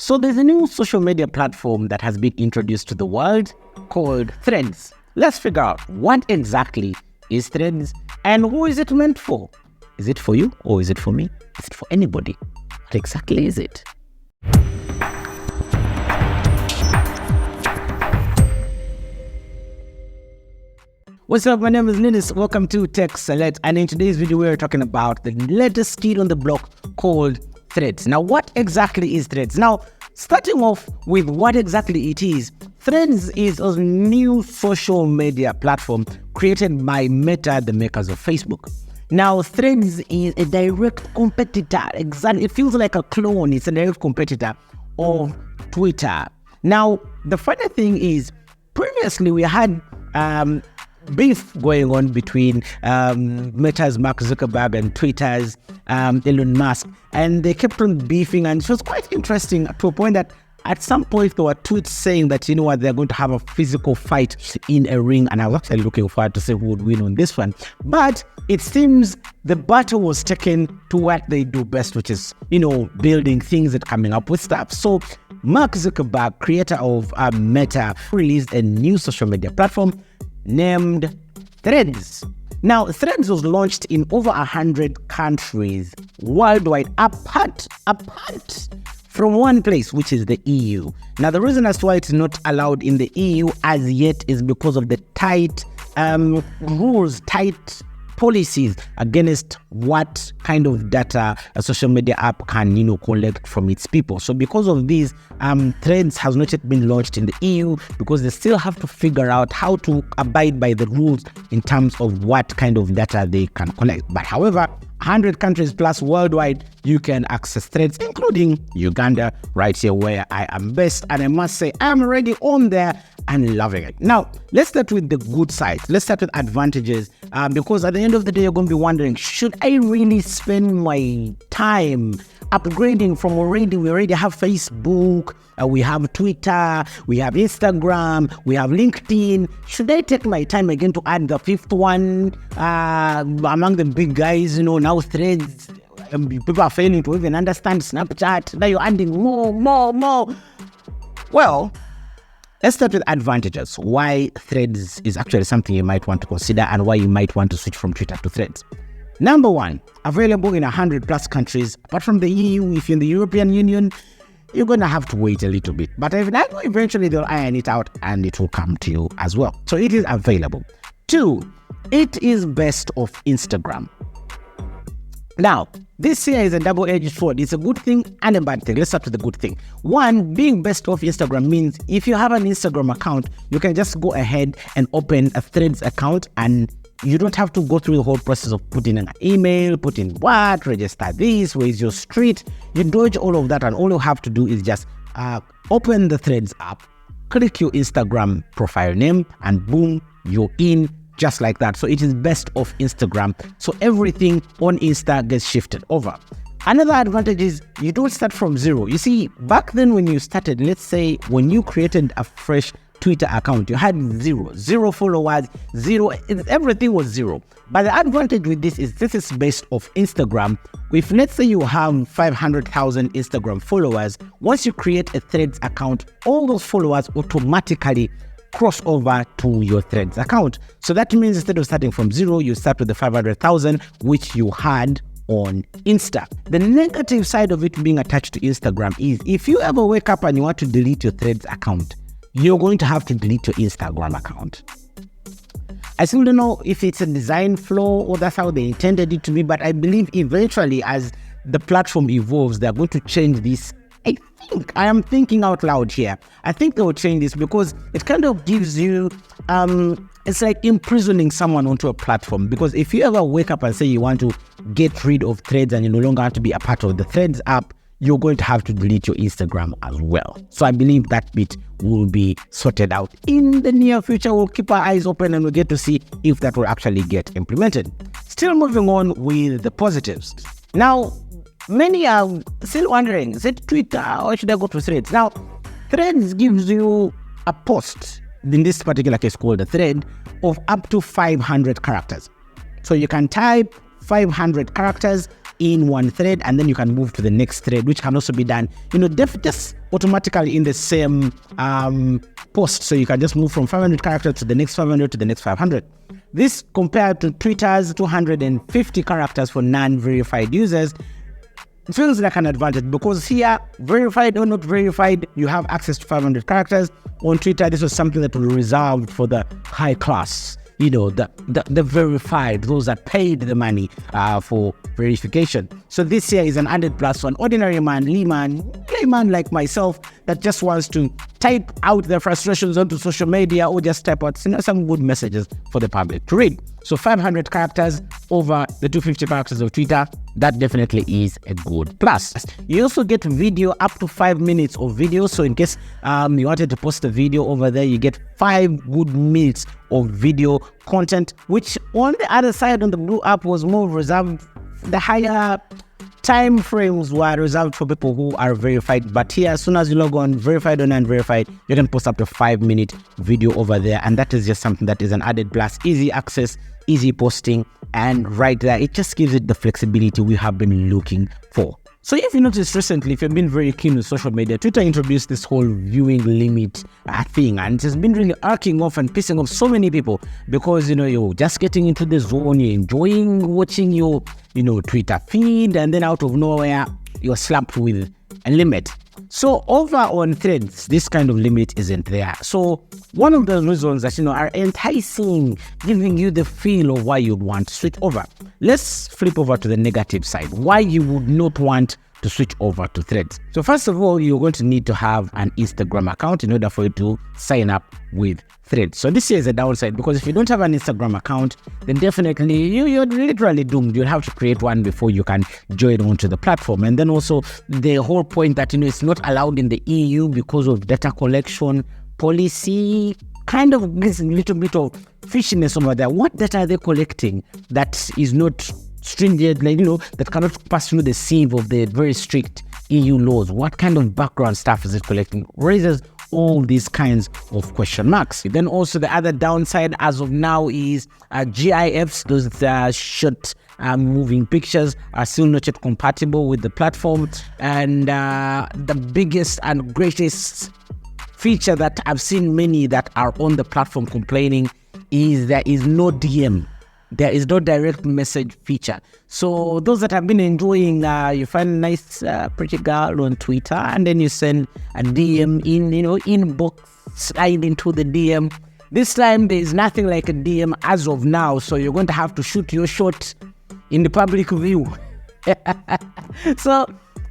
So there's a new social media platform that has been introduced to the world called Threads. Let's figure out what exactly is Threads and who is it meant for? Is it for you or is it for me? Is it for anybody? What exactly is it? What's up, my name is Linus. Welcome to Tech Select, and in today's video we are talking about the latest kid on the block called Threads. Now, what exactly is Threads? Now, starting off with what exactly it is, Threads is a new social media platform created by Meta, the makers of Facebook. Now, Threads is a direct competitor. Exactly, it feels like a clone. It's a direct competitor of Twitter. Now, the funny thing is, previously we had beef going on between Meta's Mark Zuckerberg and Twitter's Elon Musk, and they kept on beefing, and it was quite interesting to a point that at some point there were tweets saying that, you know what, they're going to have a physical fight in a ring, and I was actually looking forward to see who would win on this one. But it seems the battle was taken to what they do best, which is, you know, building things and coming up with stuff. So Mark Zuckerberg, creator of Meta, released a new social media platform named Threads. Now, Threads was launched in over 100 countries worldwide, apart from one place, which is the EU. Now, the reason as to why it's not allowed in the EU as yet is because of the tight rules, tight policies against what kind of data a social media app can, you know, collect from its people. So because of these, Threads has not yet been launched in the EU because they still have to figure out how to abide by the rules in terms of what kind of data they can collect. But however, 100 countries plus worldwide, you can access Threads, including Uganda, right here where I am based. And I must say, I'm already on there and loving it. Now, let's start with the good side. Let's start with advantages, because at the end of the day, you're going to be wondering, should I really spend my time upgrading from we already have Facebook, we have Twitter, we have Instagram, we have LinkedIn. Should I take my time again to add the fifth one among the big guys? You know, now Threads, people are failing to even understand Snapchat. Now you're adding more. Well, let's start with advantages. Why Threads is actually something you might want to consider and why you might want to switch from Twitter to Threads. Number one, available in 100 plus countries. Apart from the EU, if you're in the European Union, you're going to have to wait a little bit. But eventually they'll iron it out and it will come to you as well. So it is available. Two, it is best of Instagram. Now, this here is a double-edged sword. It's a good thing and a bad thing. Let's start with the good thing. One, being best of Instagram means if you have an Instagram account, you can just go ahead and open a Threads account, and you don't have to go through the whole process of putting an email, putting what, register this, where's your street. You dodge all of that, and all you have to do is just open the Threads app, click your Instagram profile name, and boom, you're in. Just like that. So it is best of Instagram. So everything on Insta gets shifted over. Another advantage is you don't start from zero. You see, back then when you started, let's say when you created a fresh Twitter account, you had zero followers, everything was zero. But the advantage with this is based off Instagram. If let's say you have 500,000 Instagram followers, once you create a Threads account, all those followers automatically cross over to your Threads account. So that means instead of starting from zero, you start with the 500,000 which you had on Insta. The negative side of it being attached to Instagram is if you ever wake up and you want to delete your Threads account, you're going to have to delete your Instagram account. I still don't know if it's a design flaw or that's how they intended it to be, but I believe eventually as the platform evolves, they're going to change this. I am thinking out loud here. I think they will change this because it kind of gives you, it's like imprisoning someone onto a platform. Because if you ever wake up and say you want to get rid of Threads and you no longer want to be a part of the Threads app, you're going to have to delete your Instagram as well. So I believe that bit will be sorted out in the near future. We'll keep our eyes open and we'll get to see if that will actually get implemented. Still moving on with the positives. Now, many are still wondering, is it Twitter or should I go to Threads? Now, Threads gives you a post, in this particular case called a thread, of up to 500 characters. So you can type 500 characters in one thread, and then you can move to the next thread, which can also be done, just automatically in the same post. So you can just move from 500 characters to the next 500 to the next 500. This compared to Twitter's 250 characters for non-verified users feels like an advantage, because here, verified or not verified, you have access to 500 characters. On Twitter, this was something that was reserved for the high class, the verified, those that paid the money for verification. So this here is an added plus for an ordinary man, layman like myself, that just wants to type out their frustrations onto social media, or just type out some good messages for the public to read. So 500 characters over the 250 characters of Twitter, that definitely is a good plus. You also get video, up to 5 minutes of video. So in case you wanted to post a video over there, you get 5 good minutes of video content, which on the other side, on the Blue app, was more reserved. The higher time frames were reserved for people who are verified, but here, as soon as you log on, verified or non-verified, you can post up to 5-minute video over there, and that is just something that is an added plus. Easy access, easy posting, and right there, it just gives it the flexibility we have been looking for. So if you noticed recently, if you've been very keen with social media, Twitter introduced this whole viewing limit thing, and it has been really arcing off and pissing off so many people, because you're just getting into the zone, you're enjoying watching your Twitter feed, and then out of nowhere you're slapped with a limit. So over on Threads, this kind of limit isn't there. So one of the reasons that are enticing, giving you the feel of why you'd want to switch over. Let's flip over to the negative side. Why you would not want to switch over to Threads. So first of all, you're going to need to have an Instagram account in order for you to sign up with Threads. So this here is a downside, because if you don't have an Instagram account, then definitely you're literally doomed. You'll have to create one before you can join onto the platform. And then also the whole point that it's not allowed in the EU because of data collection policy, kind of gives a little bit of fishiness over there. What data are they collecting that is not stringent, that cannot pass through the sieve of the very strict EU laws? What kind of background stuff is it collecting? Raises all these kinds of question marks. Then also the other downside as of now is GIFs, those short moving pictures, are still not yet compatible with the platform. And the biggest and greatest feature that I've seen many that are on the platform complaining is there is no DM. There is no direct message feature. So those that have been enjoying, you find a nice pretty girl on Twitter, and then you send a DM in, inbox, slide into the DM. This time there is nothing like a DM as of now, so you're going to have to shoot your shot in the public view. So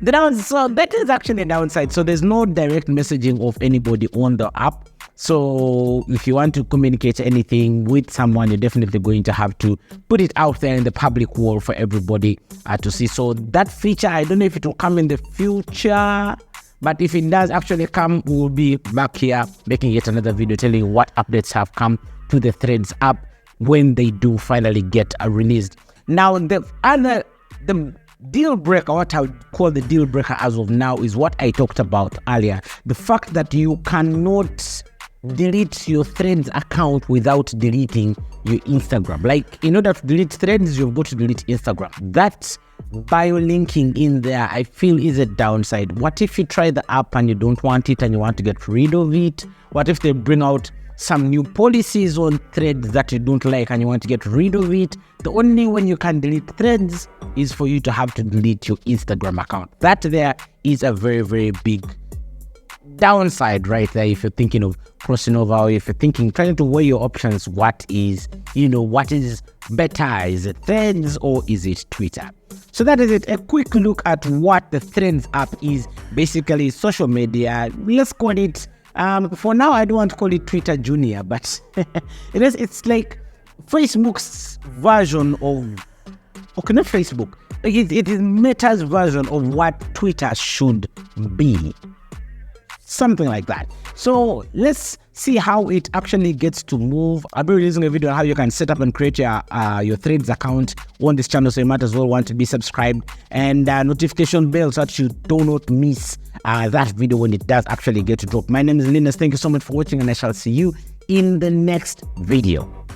that is actually a downside. So there's no direct messaging of anybody on the app. So if you want to communicate anything with someone, you're definitely going to have to put it out there in the public world for everybody to see. So that feature, I don't know if it will come in the future, but if it does actually come, we'll be back here making yet another video telling you what updates have come to the Threads app when they do finally get released. Now, the deal breaker, what I would call the deal breaker as of now, is what I talked about earlier. The fact that you cannot delete your Threads account without deleting your Instagram. Like, in order to delete Threads, you've got to delete Instagram. That bio linking in there, I feel, is a downside. What if you try the app and you don't want it and you want to get rid of it? What if they bring out some new policies on Threads that you don't like and you want to get rid of it? The only way you can delete Threads is for you to have to delete your Instagram account. That there is a very, very big downside right there. If you're thinking of crossing over, or if you're trying to weigh your options, what is better? Is it Threads or is it Twitter? So that is it. A quick look at what the Threads app is. Basically, social media. Let's call it, for now, I don't want to call it Twitter Junior, but it's like Facebook's version of, okay, not Facebook. It is Meta's version of what Twitter should be. Something like that. So let's see how it actually gets to move. I'll be releasing a video on how you can set up and create your Threads account on this channel, so you might as well want to be subscribed and notification bell so that you do not miss that video when it does actually get to drop. My name is Linus. Thank you so much for watching, and I shall see you in the next video.